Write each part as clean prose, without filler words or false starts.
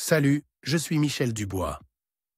Salut, je suis Michel Dubois.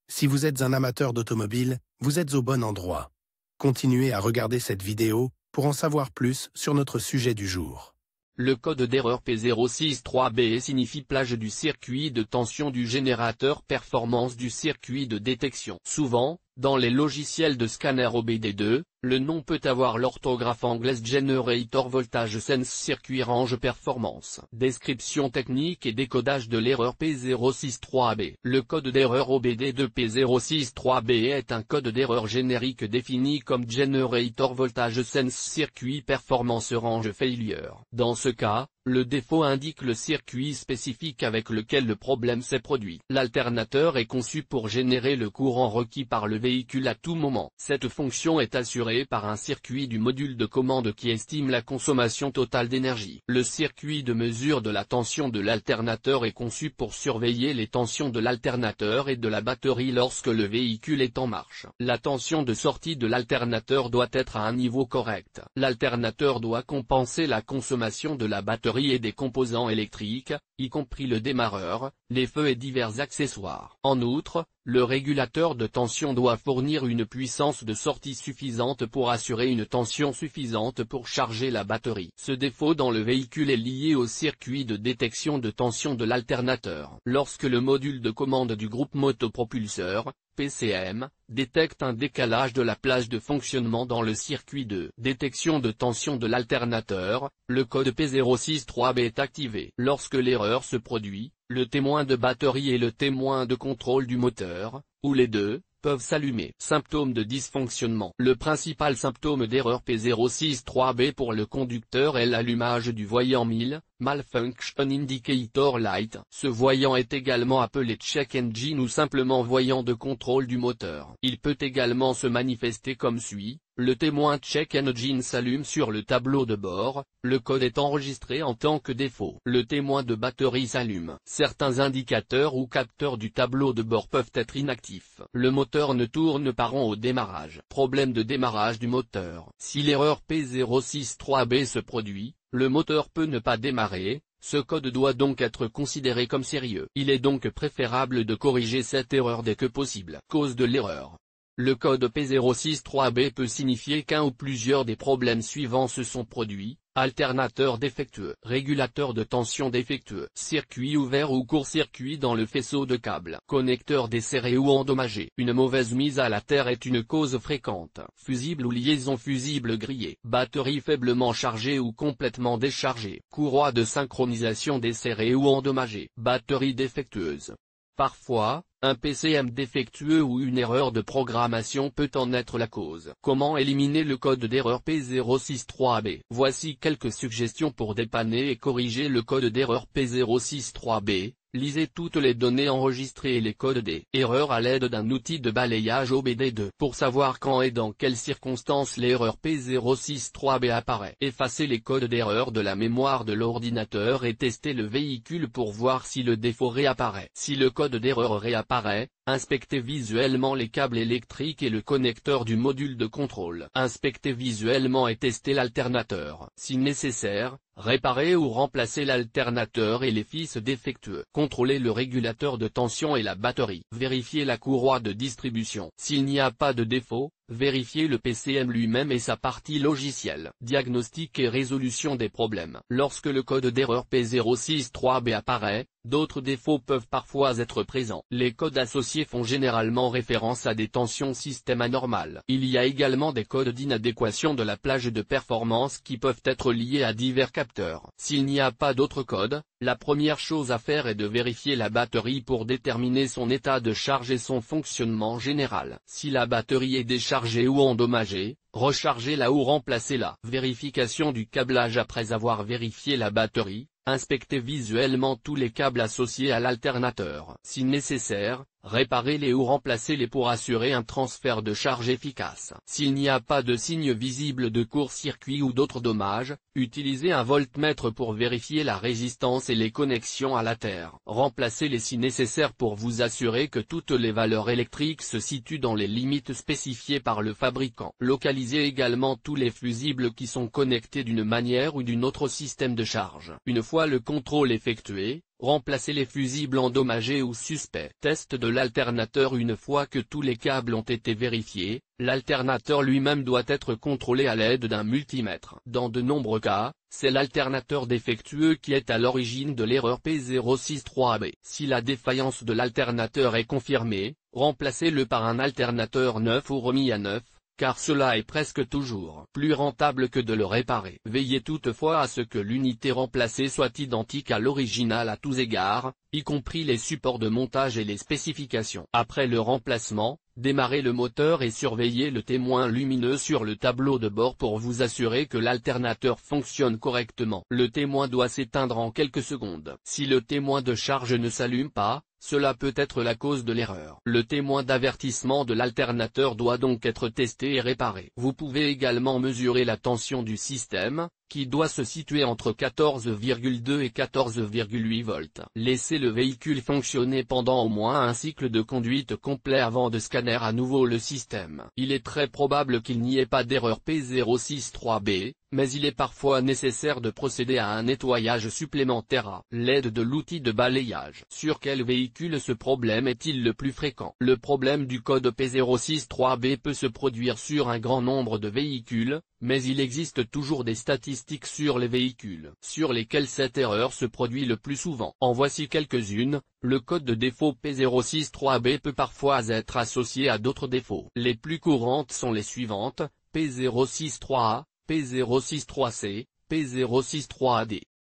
Si vous êtes un amateur d'automobile, vous êtes au bon endroit. Continuez à regarder cette vidéo pour en savoir plus sur notre sujet du jour. Le code d'erreur P063B signifie plage du circuit de tension du générateur, performance du circuit de détection. Souvent, dans les logiciels de scanner OBD2, le nom peut avoir l'orthographe anglaise Generator Voltage Sense Circuit Range Performance. Description technique et décodage de l'erreur P063B. Le code d'erreur OBD2 P063B est un code d'erreur générique défini comme Generator Voltage Sense Circuit Performance Range Failure. Dans ce cas, le défaut indique le circuit spécifique avec lequel le problème s'est produit. L'alternateur est conçu pour générer le courant requis par le véhicule à tout moment. Cette fonction est assurée par un circuit du module de commande qui estime la consommation totale d'énergie. Le circuit de mesure de la tension de l'alternateur est conçu pour surveiller les tensions de l'alternateur et de la batterie lorsque le véhicule est en marche. La tension de sortie de l'alternateur doit être à un niveau correct. L'alternateur doit compenser la consommation de la batterie et des composants électriques, y compris le démarreur, les feux et divers accessoires. En outre, le régulateur de tension doit fournir une puissance de sortie suffisante pour assurer une tension suffisante pour charger la batterie. Ce défaut dans le véhicule est lié au circuit de détection de tension de l'alternateur. Lorsque le module de commande du groupe motopropulseur, PCM, détecte un décalage de la plage de fonctionnement dans le circuit de détection de tension de l'alternateur, le code P063B est activé. Lorsque l'erreur se produit, le témoin de batterie et le témoin de contrôle du moteur, ou les deux, peuvent s'allumer. Symptômes de dysfonctionnement. Le principal symptôme d'erreur P063B pour le conducteur est l'allumage du voyant 1000, Malfunction Indicator Light. Ce voyant est également appelé check engine ou simplement voyant de contrôle du moteur. Il peut également se manifester comme suit. Le témoin check engine s'allume sur le tableau de bord, le code est enregistré en tant que défaut. Le témoin de batterie s'allume. Certains indicateurs ou capteurs du tableau de bord peuvent être inactifs. Le moteur ne tourne pas rond au démarrage. Problème de démarrage du moteur. Si l'erreur P063B se produit, le moteur peut ne pas démarrer. Ce code doit donc être considéré comme sérieux. Il est donc préférable de corriger cette erreur dès que possible. Cause de l'erreur. Le code P063B peut signifier qu'un ou plusieurs des problèmes suivants se sont produits: alternateur défectueux, régulateur de tension défectueux, circuit ouvert ou court-circuit dans le faisceau de câbles, connecteur desserré ou endommagé. Une mauvaise mise à la terre est une cause fréquente. Fusible ou liaison fusible grillée, batterie faiblement chargée ou complètement déchargée, courroie de synchronisation desserrée ou endommagée, batterie défectueuse. Parfois, un PCM défectueux ou une erreur de programmation peut en être la cause. Comment éliminer le code d'erreur P063B? Voici quelques suggestions pour dépanner et corriger le code d'erreur P063B. Lisez toutes les données enregistrées et les codes des erreurs à l'aide d'un outil de balayage OBD2. Pour savoir quand et dans quelles circonstances l'erreur P063B apparaît. Effacez les codes d'erreur de la mémoire de l'ordinateur et testez le véhicule pour voir si le défaut réapparaît. Si le code d'erreur réapparaît, inspectez visuellement les câbles électriques et le connecteur du module de contrôle. Inspectez visuellement et testez l'alternateur. Si nécessaire, réparez ou remplacez l'alternateur et les fils défectueux. Contrôlez le régulateur de tension et la batterie. Vérifiez la courroie de distribution. S'il n'y a pas de défaut, vérifiez le PCM lui-même et sa partie logicielle. Diagnostic et résolution des problèmes. Lorsque le code d'erreur P063B apparaît, d'autres défauts peuvent parfois être présents. Les codes associés font généralement référence à des tensions système anormales. Il y a également des codes d'inadéquation de la plage de performance qui peuvent être liés à divers capteurs. S'il n'y a pas d'autres codes, la première chose à faire est de vérifier la batterie pour déterminer son état de charge et son fonctionnement général. Si la batterie est déchargée ou endommagée, rechargez-la ou remplacez-la. Vérification du câblage. Après avoir vérifié la batterie, inspectez visuellement tous les câbles associés à l'alternateur. Si nécessaire, réparez-les ou remplacez-les pour assurer un transfert de charge efficace. S'il n'y a pas de signe visible de court-circuit ou d'autres dommages, utilisez un voltmètre pour vérifier la résistance et les connexions à la terre. Remplacez-les si nécessaire pour vous assurer que toutes les valeurs électriques se situent dans les limites spécifiées par le fabricant. Localisez également tous les fusibles qui sont connectés d'une manière ou d'une autre au système de charge. Une fois le contrôle effectué, remplacez les fusibles endommagés ou suspects. Test de l'alternateur. Une fois que tous les câbles ont été vérifiés, l'alternateur lui-même doit être contrôlé à l'aide d'un multimètre. Dans de nombreux cas, c'est l'alternateur défectueux qui est à l'origine de l'erreur P063B. Si la défaillance de l'alternateur est confirmée, remplacez-le par un alternateur neuf ou remis à neuf, car cela est presque toujours plus rentable que de le réparer. Veillez toutefois à ce que l'unité remplacée soit identique à l'original à tous égards, y compris les supports de montage et les spécifications. Après le remplacement, démarrez le moteur et surveillez le témoin lumineux sur le tableau de bord pour vous assurer que l'alternateur fonctionne correctement. Le témoin doit s'éteindre en quelques secondes. Si le témoin de charge ne s'allume pas, cela peut être la cause de l'erreur. Le témoin d'avertissement de l'alternateur doit donc être testé et réparé. Vous pouvez également mesurer la tension du système, qui doit se situer entre 14,2 et 14,8 volts. Laissez le véhicule fonctionner pendant au moins un cycle de conduite complet avant de scanner à nouveau le système. Il est très probable qu'il n'y ait pas d'erreur P063B, mais il est parfois nécessaire de procéder à un nettoyage supplémentaire à l'aide de l'outil de balayage. Sur quel véhicule ce problème est-il le plus fréquent? Le problème du code P063B peut se produire sur un grand nombre de véhicules, mais il existe toujours des statistiques sur les véhicules sur lesquels cette erreur se produit le plus souvent. En voici quelques-unes. Le code de défaut P063B peut parfois être associé à d'autres défauts. Les plus courantes sont les suivantes: P063A, P063C, P063AD.